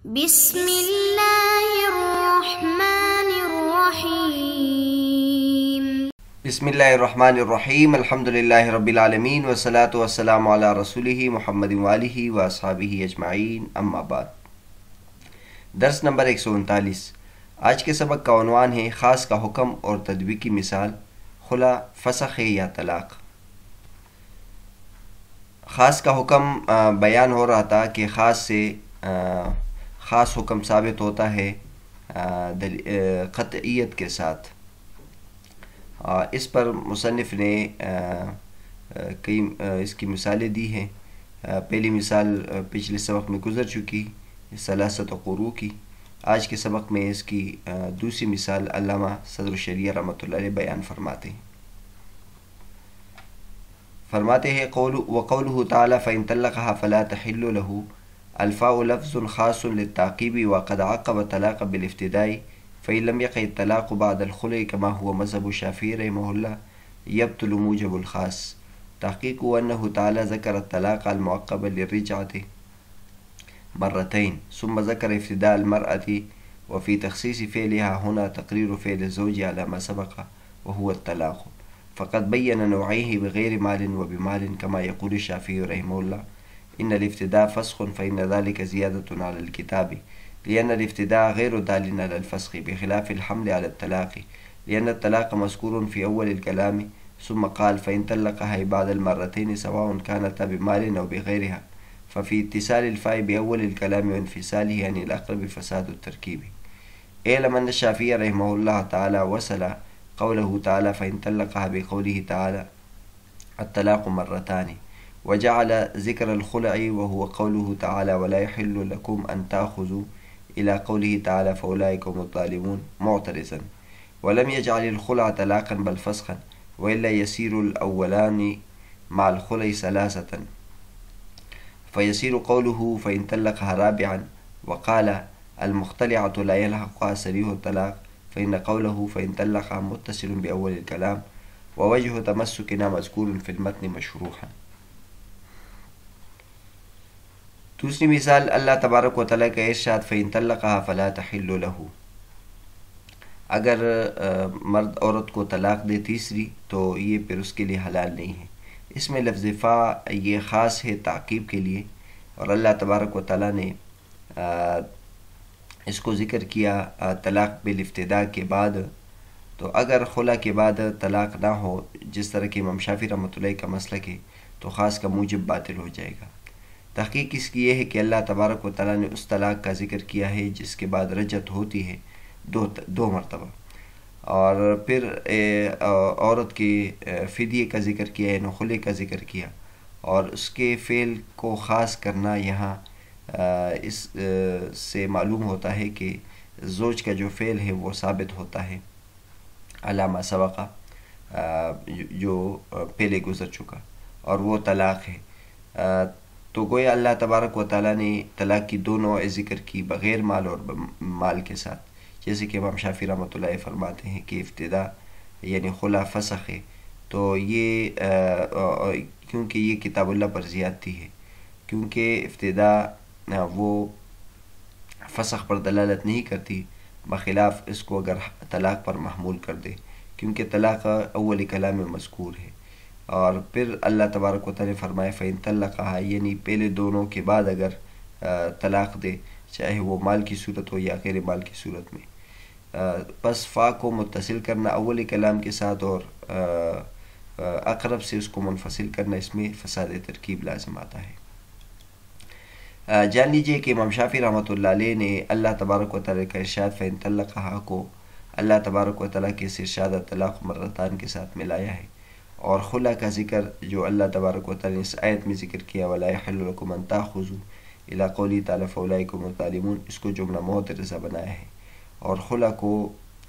بسم اللہ الرحمن الرحیم۔ بسم اللہ الرحمن الرحیم، الحمدللہ رب العالمین والصلاة والسلام علی رسولہ محمد وآلہ واصحابہ اجمعین، اما بعد۔ درس نمبر 139۔ آج کے سبق کا عنوان ہے خاص کا حکم اور تدبیر کی مثال، خلا، فسخ یا طلاق۔ خاص کا حکم بیان ہو رہا تھا کہ خاص سے خاص حکم ثابت ہوتا ہے قطعیت کے ساتھ۔ اس پر مصنف نے کئی اس کی مثالیں دی ہیں۔ پہلی مثال پچھلے سبق میں گزر چکی، ثلاثۃ قروء کی۔ آج کے سبق میں اس کی دوسری مثال علامہ صدر الشریعہ رحمۃ اللہ علیہ بیان فرماتے ہیں۔ وقوله تعالی فإن طلقها فلا تحل له، الفاء لفظ خاص للتعقیب وقد عقب طلاق بالافتداء، فإن لم يقع الطلاق بعد الخلع كما هو مذهب الشافعي رحمه الله يبطل موجب الخاص، تحقيق أنه تعالى ذكر الطلاق المعقب للرجعة مرتين ثم ذكر افتداء المرأة، وفي تخصيص فعلها هنا تقرير فعل الزوج على ما سبق وهو الطلاق، فقد بين نوعيه بغير مال وبمال كما يقول الشافعي رحمه الله إن الافتداء فسخ فإن ذلك زيادة على الكتاب، لأن الافتداء غير دال على الفسخ بخلاف الحمل على الطلاق، لأن الطلاق مذكور في أول الكلام ثم قال فإن طلقها بعد المرتين سواء كانتا بمال أو بغيرها، ففي اتصال الفاء بأول الكلام وانفصاله عن الأقرب فساد التركيب. اعلم أن الشافعي رحمه الله تعالى وصل قوله تعالى فإن طلقها بقوله تعالى الطلاق مرتان، وجعل ذكر الخلع وهو قوله تعالى ولا يحل لكم أن تأخذوا إلى قوله تعالى فأولئك هم الظالمون معترضا، ولم يجعل الخلع طلاقا بل فسخا، وإلا يسير الأولان مع الخلع ثلاثة، فيسير قوله فإن طلقها رابعا وقال المختلعة لا يلحقها صريح الطلاق، فإن قوله فإن طلقها متصل بأول الكلام، ووجه تمسكنا مذكور في المتن مشروحا۔ دوسری مثال اللہ تبارک و تعالیٰ کا ارشاد فإن طلقها فلا تحل له، اگر مرد عورت کو طلاق دے تیسری تو یہ پھر اس کے لیے حلال نہیں ہے۔ اس میں لفظ فا یہ خاص ہے تعقیب کے لیے، اور اللہ تبارک و تعالیٰ نے اس کو ذکر کیا طلاق بالافتداء کے بعد، تو اگر خلا کے بعد طلاق نہ ہو جس طرح کہ امام شافعی رحمۃ اللہ کا مسلک ہے تو خاص کا موجب باطل ہو جائے گا۔ تحقیق اس کی یہ ہے کہ اللہ تبارک و تعالیٰ نے اس طلاق کا ذکر کیا ہے جس کے بعد رجعت ہوتی ہے دو مرتبہ، اور پھر عورت کے فدیے کا ذکر کیا ہے، خلع کا ذکر کیا، اور اس کے فعل کو خاص کرنا یہاں اس سے معلوم ہوتا ہے کہ زوج کا جو فعل ہے وہ ثابت ہوتا ہے علامہ سبقہ جو پہلے گزر چکا، اور وہ طلاق ہے۔ تو گویا اللہ تبارک و تعالیٰ نے طلاق کی دو نوع ذکر کی، بغیر مال اور مال کے ساتھ، جیسے کہ امام شافعی رحمۃ اللہ فرماتے ہیں کہ ابتدا یعنی خلا فسخ ہے، تو یہ کیونکہ یہ کتاب اللہ پر زیادتی ہے، کیونکہ ابتدا وہ فسخ پر دلالت نہیں کرتی، بخلاف اس کو اگر طلاق پر محمول کر دے، کیونکہ طلاق اول کلام میں مذکور ہے۔ اور پھر اللہ تبارک و تعالیٰ نے فرمایا فإن طلقها، یعنی پہلے دونوں کے بعد اگر طلاق دے، چاہے وہ مال کی صورت ہو یا غیر مال کی صورت میں، پس فا کو متصل کرنا اول کلام کے ساتھ اور اقرب سے اس کو منفصل کرنا، اس میں فساد ترکیب لازم آتا ہے۔ جان لیجئے کہ امام شافعی رحمۃ اللہ علیہ نے اللہ تبارک و تعالیٰ کا ارشاد فإن طلقها کو اللہ تبارک و تعالیٰ کے ارشاد طلاق مرتان کے ساتھ ملایا ہے، اور خلا کا ذکر جو اللہ تبارک و تعالیٰ نے اس آیت میں ذکر کیا وَلَا يَحِلُّ لَكُمْ أَن تَأْخُذُوا إِلَىٰ قَوْلِهِ تَعَالَىٰ فَأُولَٰئِكَ هُمُ الظَّالِمُونَ، اس کو جملہ معترضہ بنایا ہے، اور خلا کو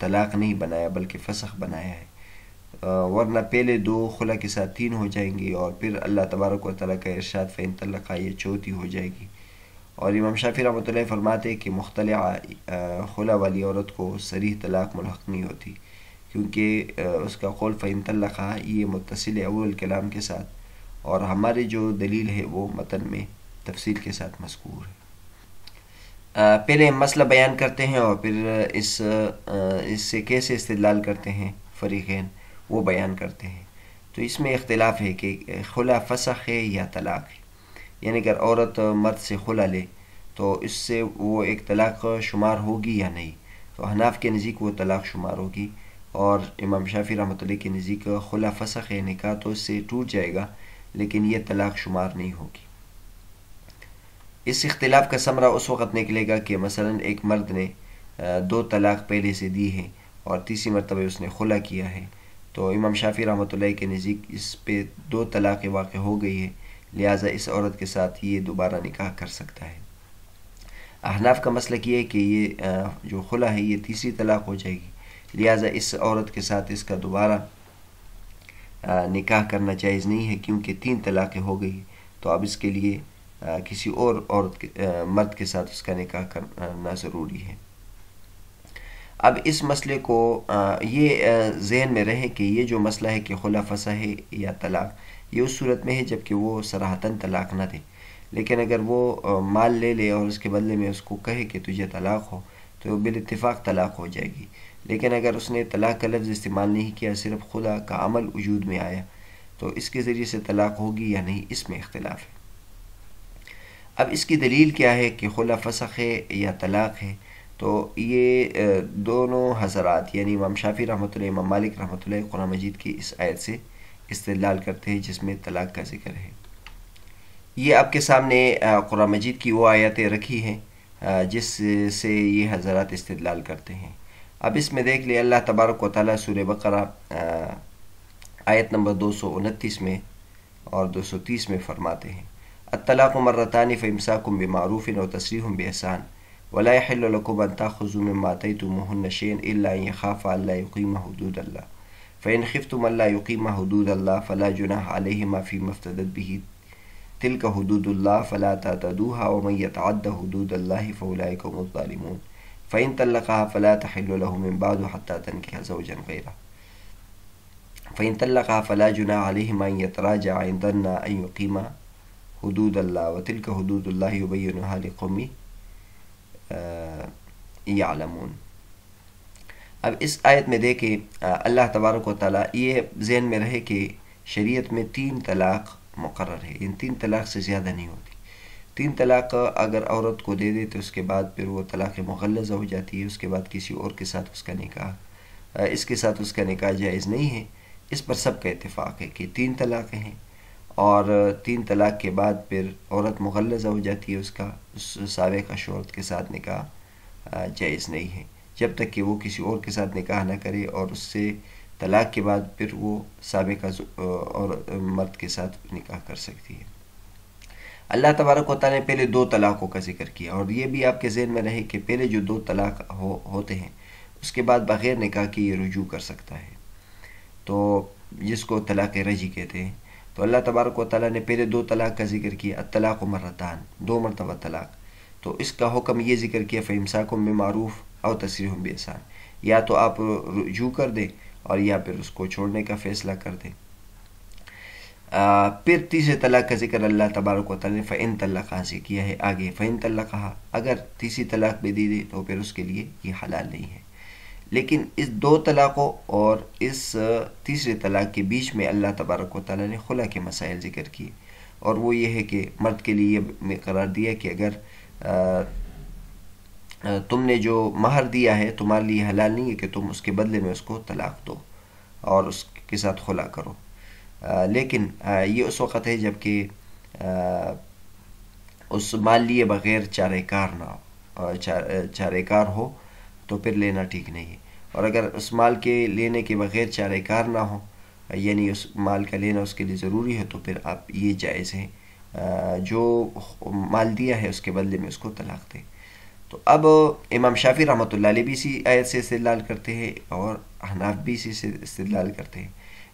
طلاق نہیں بنایا بلکہ فسخ بنایا ہے، ورنہ پہلے دو خلا کے ساتھ تین ہو جائیں گی، اور پھر اللہ تبارک و تعالیٰ کا ارشاد فإن طلقها یہ چوتھی ہو جائے گی۔ اور امام شافعی رحمۃ اللہ فرماتے ہیں کہ مختلعہ خلا والی عورت کو صریح طلاق ملحق نہیں ہوتی، کیونکہ اس کا قول فإن طلقها یہ متصل اول کلام کے ساتھ، اور ہماری جو دلیل ہے وہ متن میں تفصیل کے ساتھ مذکور ہے۔ پہلے مسئلہ بیان کرتے ہیں اور پھر اس سے کیسے استدلال کرتے ہیں فریقین وہ بیان کرتے ہیں۔ تو اس میں اختلاف ہے کہ خلا فسخ ہے یا طلاق ہے، یعنی اگر عورت مرد سے خلا لے تو اس سے وہ ایک طلاق شمار ہوگی یا نہیں۔ تو احناف کے نزدیک وہ طلاق شمار ہوگی، اور امام شافعی رحمۃ اللہ کے نزدیک خلا فسخ ہے، نکاح تو اس سے ٹوٹ جائے گا لیکن یہ طلاق شمار نہیں ہوگی۔ اس اختلاف کا ثمرہ اس وقت نکلے گا کہ مثلا ایک مرد نے 2 طلاق پہلے سے دی ہے اور تیسری مرتبہ اس نے خلا کیا ہے، تو امام شافعی رحمۃ اللہ کے نزدیک اس پہ 2 طلاقیں واقع ہو گئی ہے، لہٰذا اس عورت کے ساتھ یہ دوبارہ نکاح کر سکتا ہے۔ احناف کا مسلک یہ ہے کہ یہ جو خلا ہے یہ تیسری طلاق ہو جائے گی، لہٰذا اس عورت کے ساتھ اس کا دوبارہ نکاح کرنا جائز نہیں ہے، کیونکہ 3 طلاقیں ہو گئی، تو اب اس کے لیے کسی اور عورت مرد کے ساتھ اس کا نکاح کرنا ضروری ہے۔ اب اس مسئلے کو یہ ذہن میں رہے کہ یہ جو مسئلہ ہے کہ خلا فسخ ہے یا طلاق، یہ اس صورت میں ہے جب کہ وہ صراحتاً طلاق نہ دے، لیکن اگر وہ مال لے لے اور اس کے بدلے میں اس کو کہے کہ تجھے طلاق ہو تو بالاتفاق طلاق ہو جائے گی، لیکن اگر اس نے طلاق کا لفظ استعمال نہیں کیا، صرف خلا کا عمل وجود میں آیا، تو اس کے ذریعے سے طلاق ہوگی یا نہیں، اس میں اختلاف ہے۔ اب اس کی دلیل کیا ہے کہ خلا فسخ ہے یا طلاق ہے؟ تو یہ دونوں حضرات یعنی امام شافعی رحمۃ اللہ، امام مالک رحمۃ اللہ قرآن مجید کی اس آیت سے استدلال کرتے ہیں جس میں طلاق کا ذکر ہے۔ یہ آپ کے سامنے قرآن مجید کی وہ آیتیں رکھی ہیں جس سے یہ حضرات استدلال کرتے ہیں۔ اب اس میں دیکھ لیں، اللہ تبارک و تعالیٰ سورہ بقرہ آیت نمبر 229 میں اور 230 میں فرماتے ہیں: الطلاق مرتان فامساک بمعروف او تسریح باحسان ولا يحل لكم ان تاخذوا مما آتيتموهن شيئا الا ان يخافا الا يقيما حدود الله فان خفتم الا يقيما حدود الله فلا جناح عليهما فيما افتدت به تلك حدود الله فلا تعتدوها ومن يتعد حدود الله فاولئك هم الظالمون فان طلقها فلا تحل له من بعد حتى تنكح زوجا غيره فان طلقها فلا جناح عليهما ان يتراجعا ان ظنا ان يقيما حدود الله وتلك حدود الله يبينها لقوم یعلمون۔ اب اس آیت میں دیکھیں اللہ تبارک و تعالیٰ، یہ ذہن میں رہے کہ شریعت میں 3 طلاق مقرر ہے، ان 3 طلاق سے زیادہ نہیں ہوتی۔ 3 طلاق اگر عورت کو دے دے تو اس کے بعد پھر وہ طلاق مغلظہ ہو جاتی ہے، اس کے بعد کسی اور کے ساتھ اس کا نکاح جائز نہیں ہے۔ اس پر سب کا اتفاق ہے کہ 3 طلاقیں ہیں، اور 3 طلاق کے بعد پھر عورت مغلظہ ہو جاتی ہے، اس سابقہ شوہر کے ساتھ نکاح جائز نہیں ہے جب تک کہ وہ کسی اور کے ساتھ نکاح نہ کرے، اور اس سے طلاق کے بعد پھر وہ سابقہ اور مرد کے ساتھ نکاح کر سکتی ہے۔ اللہ تبارک و تعالیٰ نے پہلے 2 طلاقوں کا ذکر کیا، اور یہ بھی آپ کے ذہن میں رہے کہ پہلے جو 2 طلاق ہوتے ہیں اس کے بعد بغیر نکاح کے یہ رجوع کر سکتا ہے، تو جس کو طلاق رجعی کہتے ہیں۔ تو اللہ تبارک و تعالیٰ نے پہلے 2 طلاق کا ذکر کیا، الطلاق مرتان، 2 مرتبہ طلاق، تو اس کا حکم یہ ذکر کیا فامساک بمعروف او تسریح باحسان، یا تو آپ رجوع کر دیں اور یا پھر اس کو چھوڑنے کا فیصلہ کر دیں۔ پھر تیسرے طلاق کا ذکر اللہ تبارک و تعالیٰ نے فإن طلقها سے کیا ہے آگے، فإن طلقها، اگر تیسری طلاق بھی دی دے تو پھر اس کے لیے یہ حلال نہیں ہے۔ لیکن اس 2 طلاقوں اور اس تیسرے طلاق کے بیچ میں اللہ تبارک و تعالیٰ نے خلا کے مسائل ذکر کیے، اور وہ یہ ہے کہ مرد کے لیے یہ قرار دیا کہ اگر تم نے جو مہر دیا ہے تمہارے لیے حلال نہیں ہے کہ تم اس کے بدلے میں اس کو طلاق دو اور اس کے ساتھ خلا کرو، لیکن یہ اس وقت ہے جب کہ اس مال لیے بغیر چارہ کار نہ ہو، چارہ کار ہو تو پھر لینا ٹھیک نہیں ہے، اور اگر اس مال کے لینے کے بغیر چارہ کار نہ ہو، یعنی اس مال کا لینا اس کے لیے ضروری ہے، تو پھر آپ یہ جائز ہے جو مال دیا ہے اس کے بدلے میں اس کو طلاق دیں۔ تو اب امام شافعی رحمۃ اللہ علیہ بھی اسی آیت سے استدلال کرتے ہیں اور احناف بھی اسی سے استدلال کرتے ہیں۔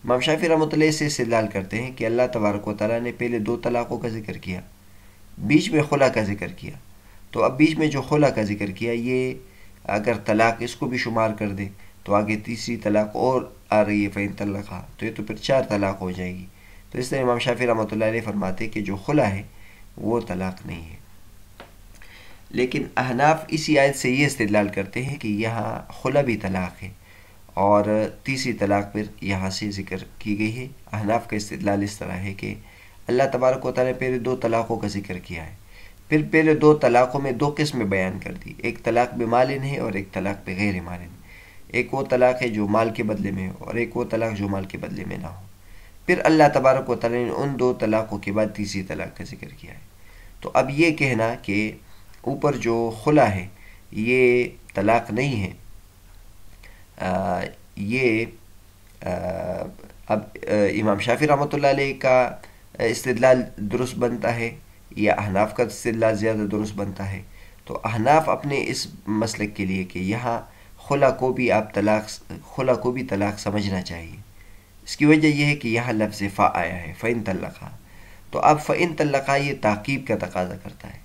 امام شافعی رحمۃ اللہ سے استدلال کرتے ہیں کہ اللہ تبارک و تعالیٰ نے پہلے 2 طلاقوں کا ذکر کیا، بیچ میں خلا کا ذکر کیا، تو اب بیچ میں جو خلا کا ذکر کیا یہ اگر طلاق اس کو بھی شمار کر دے تو آگے تیسری طلاق اور آ رہی ہے فإن طلقها، تو یہ تو پھر 4 طلاق ہو جائے گی۔ تو اس طرح امام شافعی رحمۃ اللہ علیہ فرماتے کہ جو خلا ہے وہ طلاق نہیں ہے۔ لیکن احناف اسی آیت سے یہ استدلال کرتے ہیں کہ یہاں خلا بھی طلاق ہے اور تیسری طلاق پھر یہاں سے ذکر کی گئی ہے۔ احناف کا استدلال اس طرح ہے کہ اللہ تبارک و تعالیٰ نے پہلے 2 طلاقوں کا ذکر کیا ہے، پھر پہلے 2 طلاقوں میں 2 قسمیں بیان کر دی، ایک طلاق بمالن ہے اور ایک طلاق بغیر مالن۔ ایک وہ طلاق ہے جو مال کے بدلے میں ہو اور ایک وہ طلاق جو مال کے بدلے میں نہ ہو۔ پھر اللہ تبارک و تعالیٰ نے ان 2 طلاقوں کے بعد تیسری طلاق کا ذکر کیا ہے۔ تو اب یہ کہنا کہ اوپر جو خلا ہے یہ طلاق نہیں ہے، یہ اب امام شافعی رحمۃ اللہ علیہ کا استدلال درست بنتا ہے یا احناف کا استدلال زیادہ درست بنتا ہے؟ تو احناف اپنے اس مسلک کے لیے کہ یہاں خلا کو بھی طلاق سمجھنا چاہیے، اس کی وجہ یہ ہے کہ یہاں لفظ فا آیا ہے، فَإِن طلقا، تو اب فَإِن طلقا یہ تعقیب کا تقاضا کرتا ہے۔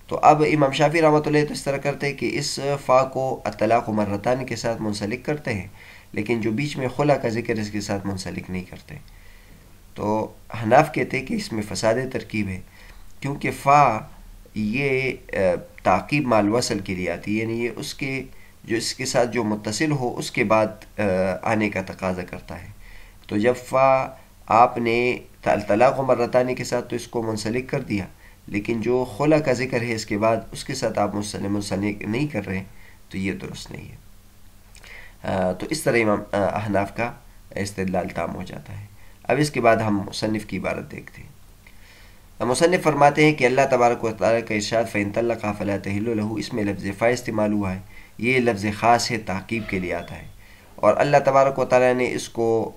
تو اب امام شافعی رحمۃ اللہ تو اس طرح کرتے ہیں کہ اس فا کو الطلاق مرتان کے ساتھ منسلک کرتے ہیں، لیکن جو بیچ میں خلا کا ذکر اس کے ساتھ منسلک نہیں کرتے۔ تو حناف کہتے ہیں کہ اس میں فساد ترکیب ہے، کیونکہ فا یہ تعقیب مال وصل کے لیے آتی ہے، یعنی یہ اس کے ساتھ جو متصل ہو اس کے بعد آنے کا تقاضا کرتا ہے۔ تو جب فا آپ نے طلاق مرتان کے ساتھ تو اس کو منسلک کر دیا، لیکن جو خلا کا ذکر ہے اس کے بعد اس کے ساتھ آپ منسلک نہیں کر رہے، تو یہ درست نہیں ہے۔ تو اس طرح امام احناف کا استدلال تام ہو جاتا ہے۔ اب اس کے بعد ہم مصنف کی عبارت دیکھتے ہیں۔ مصنف فرماتے ہیں کہ اللہ تبارک و تعالیٰ کا ارشاد فَإِن طَلَّقَهَا فَلَا تَحِلُّ لَهُ، اس میں لفظ فا استعمال ہوا ہے، یہ لفظ خاص ہے، تعقیب کے لیے آتا ہے، اور اللہ تبارک و تعالیٰ نے اس کو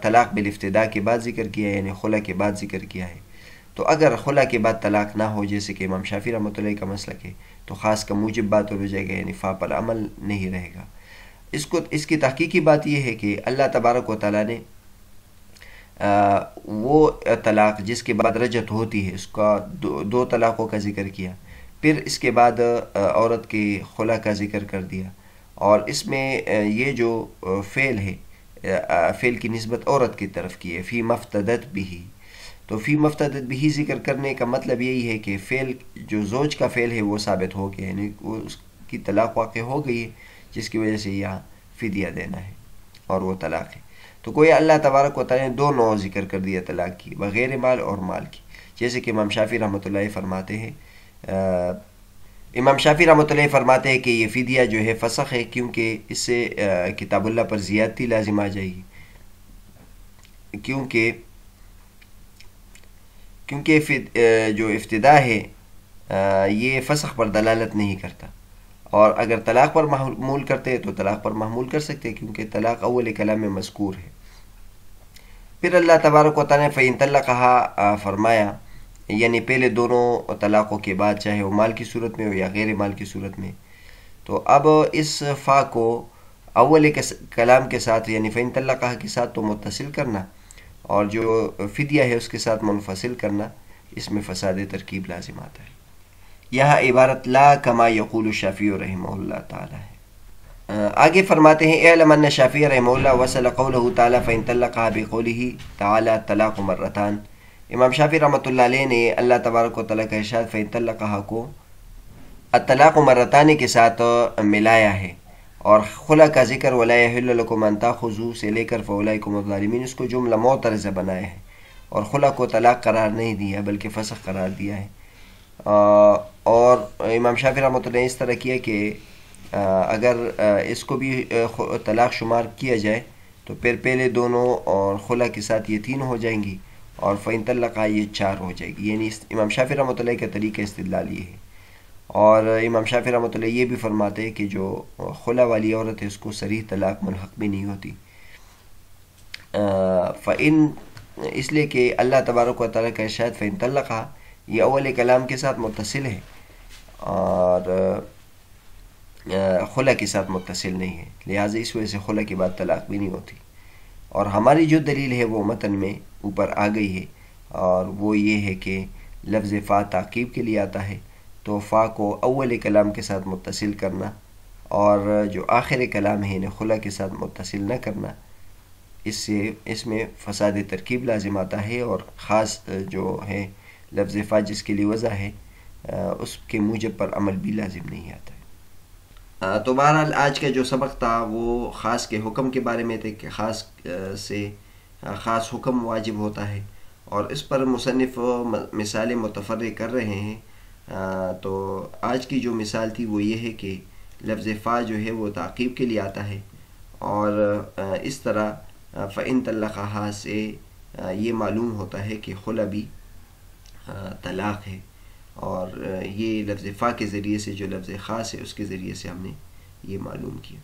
طلاق بالافتداء کے بعد ذکر کیا ہے، یعنی خلا کے بعد ذکر کیا ہے۔ تو اگر خلا کے بعد طلاق نہ ہو، جیسے کہ امام شافعی رحمۃ اللہ کا مسلک ہے، تو خاص کا موجب بات ہو جائے گا، یعنی فا پر عمل نہیں رہے گا۔ اس کی تحقیقی بات یہ ہے کہ اللہ تبارک و تعالیٰ نے وہ طلاق جس کے بعد رجعت ہوتی ہے، اس کا 2 طلاقوں کا ذکر کیا، پھر اس کے بعد عورت کے خلا کا ذکر کر دیا، اور اس میں یہ جو فعل ہے، فعل کی نسبت عورت کی طرف کی ہے، فی مفتدت بھی، تو فی مفتدت بھی ذکر کرنے کا مطلب یہی ہے کہ فعل جو زوج کا فعل ہے وہ ثابت ہو گیا، یعنی اس کی طلاق واقع ہو گئی ہے، جس کی وجہ سے یہاں فدیہ دینا ہے اور وہ طلاق ہے۔ تو گویا اللہ تبارک و تعالیٰ نے 2 نوع ذکر کر دیا طلاق کی، بغیر مال اور مال کی، جیسے کہ امام شافعی رحمۃ اللہ فرماتے ہیں کہ یہ فدیہ جو ہے فسخ ہے، کیونکہ اس سے کتاب اللہ پر زیادتی لازم آ جائے گی، کیونکہ جو افتداء ہے یہ فسخ پر دلالت نہیں کرتا، اور اگر طلاق پر محمول کرتے تو طلاق پر محمول کر سکتے، کیونکہ طلاق اول کلام میں مذکور ہے۔ پھر اللہ تبارک و تعالیٰ نے فَإِن طَلَّقَهَا فرمایا، یعنی پہلے دونوں طلاقوں کے بعد، چاہے وہ مال کی صورت میں ہو یا غیر مال کی صورت میں، تو اب اس فا کو اول کلام کے ساتھ، یعنی فَإِن طَلَّقَهَا کے ساتھ تو متصل کرنا، اور جو فدیہ ہے اس کے ساتھ منفصل کرنا، اس میں فساد ترکیب لازم آتا ہے۔ یہاں عبارت لا کما یقول الشافعی رحمہ اللہ تعالی ہے۔ آگے فرماتے ہیں اعلم ان شافعی رحمہ اللہ وصل قولہ تعالی فإن طلقها بقولہ تعالی طلاق مرتان، امام شافعی رحمۃ اللہ علیہ نے اللہ تبارک و تعالیٰ کا ارشاد فإن طلقها کو الطلاق مرتان کے ساتھ ملایا ہے، اور خلا کا ذکر ولا یحل لکم ان تاخذوا سے لے کر فاولئکم الظالمین، اس کو جملہ معترضہ بنایا ہے، اور خلا کو طلاق قرار نہیں دیا بلکہ فسخ قرار دیا ہے۔ اور امام شافعی رحمۃ اللہ نے اس طرح کیا کہ اگر اس کو بھی طلاق شمار کیا جائے تو پھر پہلے دونوں اور خلا کے ساتھ یہ 3 ہو جائیں گی، اور فإن طلقها یہ 4 ہو جائے گی، یعنی امام شافعی رحمۃ اللہ کا طریقہ استدلال یہ ہے۔ اور امام شافعی رحمۃ اللہ یہ بھی فرماتے ہیں کہ جو خلا والی عورت ہے اس کو صریح طلاق ملحق بھی نہیں ہوتی، اس لیے کہ اللہ تبارک و تعالیٰ کا ارشاد فإن طلقها یہ اول کلام کے ساتھ متصل ہے اور خلا کے ساتھ متصل نہیں ہے، لہٰذا اس وجہ سے خلا کے بعد طلاق بھی نہیں ہوتی۔ اور ہماری جو دلیل ہے وہ متن میں اوپر آ گئی ہے، اور وہ یہ ہے کہ لفظ فا تعقیب کے لیے آتا ہے، تو فا کو اول کلام کے ساتھ متصل کرنا اور جو آخر کلام ہے انہیں خلا کے ساتھ متصل نہ کرنا، اس میں فساد ترکیب لازم آتا ہے، اور خاص جو ہے لفظ فا جس کے لیے وضع ہے اس کے موجب پر عمل بھی لازم نہیں آتا ہے۔ تو بہرحال آج کا جو سبق تھا وہ خاص کے حکم کے بارے میں تھے کہ خاص سے خاص حکم واجب ہوتا ہے، اور اس پر مصنف مثالیں متفرع کر رہے ہیں۔ تو آج کی جو مثال تھی وہ یہ ہے کہ لفظ فا جو ہے وہ تعقیب کے لیے آتا ہے، اور اس طرح فَإِن طَلَّقَهَا سے یہ معلوم ہوتا ہے کہ خلا بھی طلاق ہے، اور یہ لفظ فا کے ذریعے سے جو لفظ خاص ہے اس کے ذریعے سے ہم نے یہ معلوم کیا۔